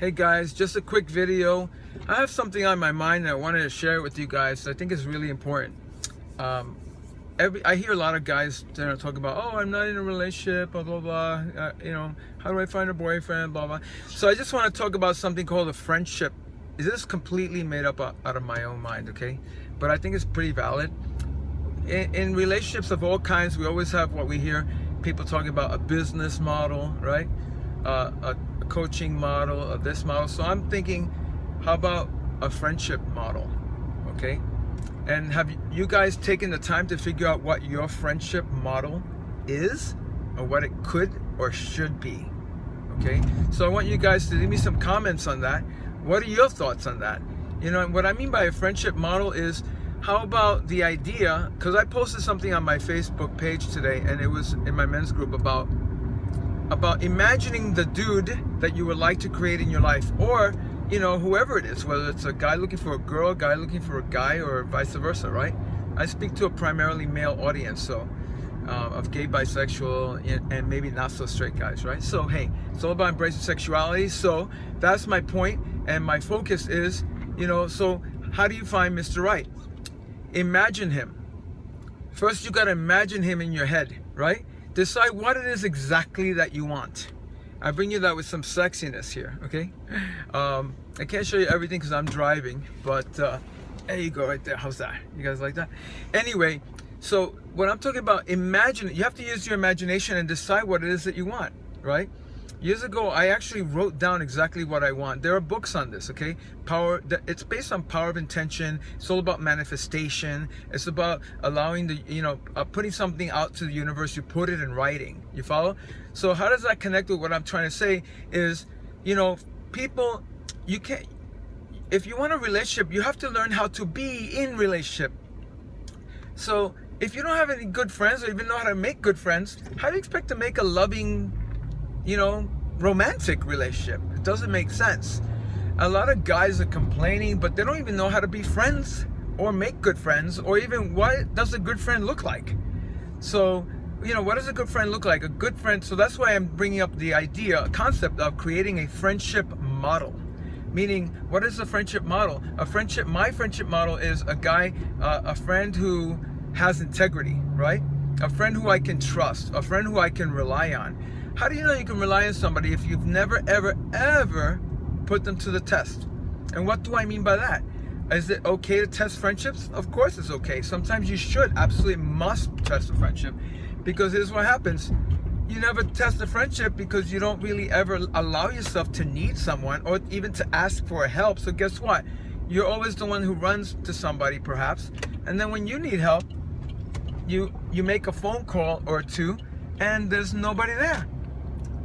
Hey guys, just a quick video. I have something on my mind and I wanted to share it with you guys. I think it's really important. I hear a lot of guys talk about, oh, I'm not in a relationship, blah, blah, blah. How do I find a boyfriend, blah, blah. So I just want to talk about something called a friendship. This is completely made up out of my own mind, okay? But I think it's pretty valid. In relationships of all kinds, we always have what we hear people talking about, a business model, right? A coaching model, of this model. So I'm thinking, how about a friendship model, okay? And have you guys taken the time to figure out what your friendship model is, or what it could or should be, okay? So I want you guys to leave me some comments on that. What are your thoughts on that? You know, what I mean by a friendship model is, how about the idea, because I posted something on my Facebook page today, and it was in my men's group about imagining the dude that you would like to create in your life, or whoever it is, whether it's a guy looking for a girl, a guy looking for a guy, or vice versa, right? I speak to a primarily male audience, so of gay, bisexual, and maybe not so straight guys, right? So hey, it's all about embracing sexuality. So that's my point, and my focus is, so how do you find Mr. Right? Imagine him. First, you got to imagine him in your head, right? Decide what it is exactly that you want. I bring you that with some sexiness here, okay? I can't show you everything because I'm driving, but there you go right there. How's that? You guys like that? Anyway, so what I'm talking about, imagine, you have to use your imagination and decide what it is that you want, right? Years ago, I actually wrote down exactly what I want. There are books on this, okay? It's based on power of intention. It's all about manifestation. It's about allowing putting something out to the universe. You put it in writing. You follow? So how does that connect with what I'm trying to say is, people, you can't, if you want a relationship, you have to learn how to be in relationship. So if you don't have any good friends, or even know how to make good friends, how do you expect to make a loving, romantic relationship? It doesn't make sense. A lot of guys are complaining, but they don't even know how to be friends or make good friends, or even what does a good friend look like. So, what does a good friend look like? A good friend, so that's why I'm bringing up the concept of creating a friendship model. Meaning, what is a friendship model? My friendship model is a guy, a friend who has integrity, right? A friend who I can trust, a friend who I can rely on. How do you know you can rely on somebody if you've never, ever, ever put them to the test? And what do I mean by that? Is it okay to test friendships? Of course it's okay. Sometimes you should, absolutely must test a friendship, because here's what happens. You never test a friendship because you don't really ever allow yourself to need someone, or even to ask for help. So guess what? You're always the one who runs to somebody, perhaps. And then when you need help, you make a phone call or two, and there's nobody there.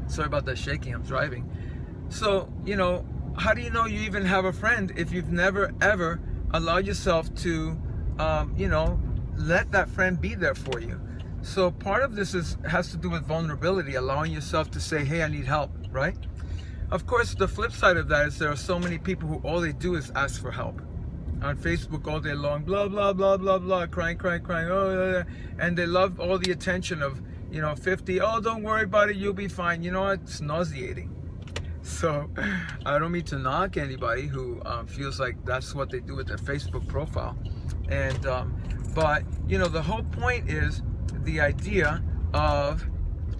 Sorry about that shaking, I'm driving. So, how do you know you even have a friend if you've never ever allowed yourself to, let that friend be there for you? So part of this has to do with vulnerability, allowing yourself to say, hey, I need help, right? Of course, the flip side of that is there are so many people who all they do is ask for help. On Facebook all day long, blah, blah, blah, blah, blah, crying, oh, and they love all the attention of, 50, oh, don't worry about it, you'll be fine. You know what? It's nauseating. So I don't mean to knock anybody who feels like that's what they do with their Facebook profile. And, but, the whole point is the idea of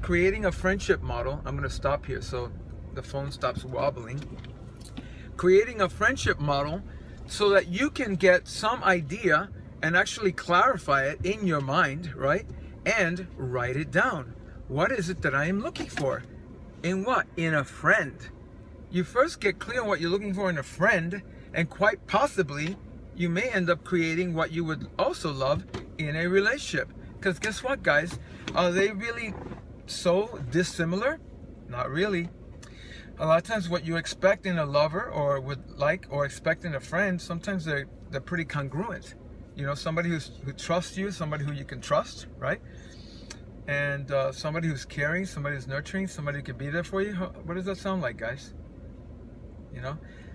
creating a friendship model. I'm going to stop here so the phone stops wobbling. Creating a friendship model so that you can get some idea and actually clarify it in your mind, right? And write it down. What is it that I am looking for? In what? In a friend. You first get clear on what you're looking for in a friend, and quite possibly you may end up creating what you would also love in a relationship. Because guess what, guys? Are they really so dissimilar? Not really. A lot of times what you expect in a lover, or would like or expect in a friend, sometimes they're pretty congruent. Somebody who trusts you, somebody who you can trust, right? And somebody who's caring, somebody who's nurturing, somebody who can be there for you. What does that sound like, guys?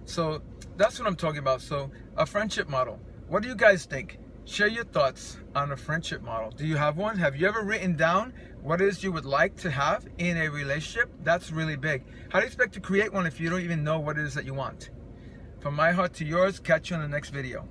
So that's what I'm talking about. So a friendship model. What do you guys think? share your thoughts on a friendship model. Do you have one? Have you ever written down what it is you would like to have in a relationship? That's really big. How do you expect to create one if you don't even know what it is that you want? From my heart to yours, catch you in the next video.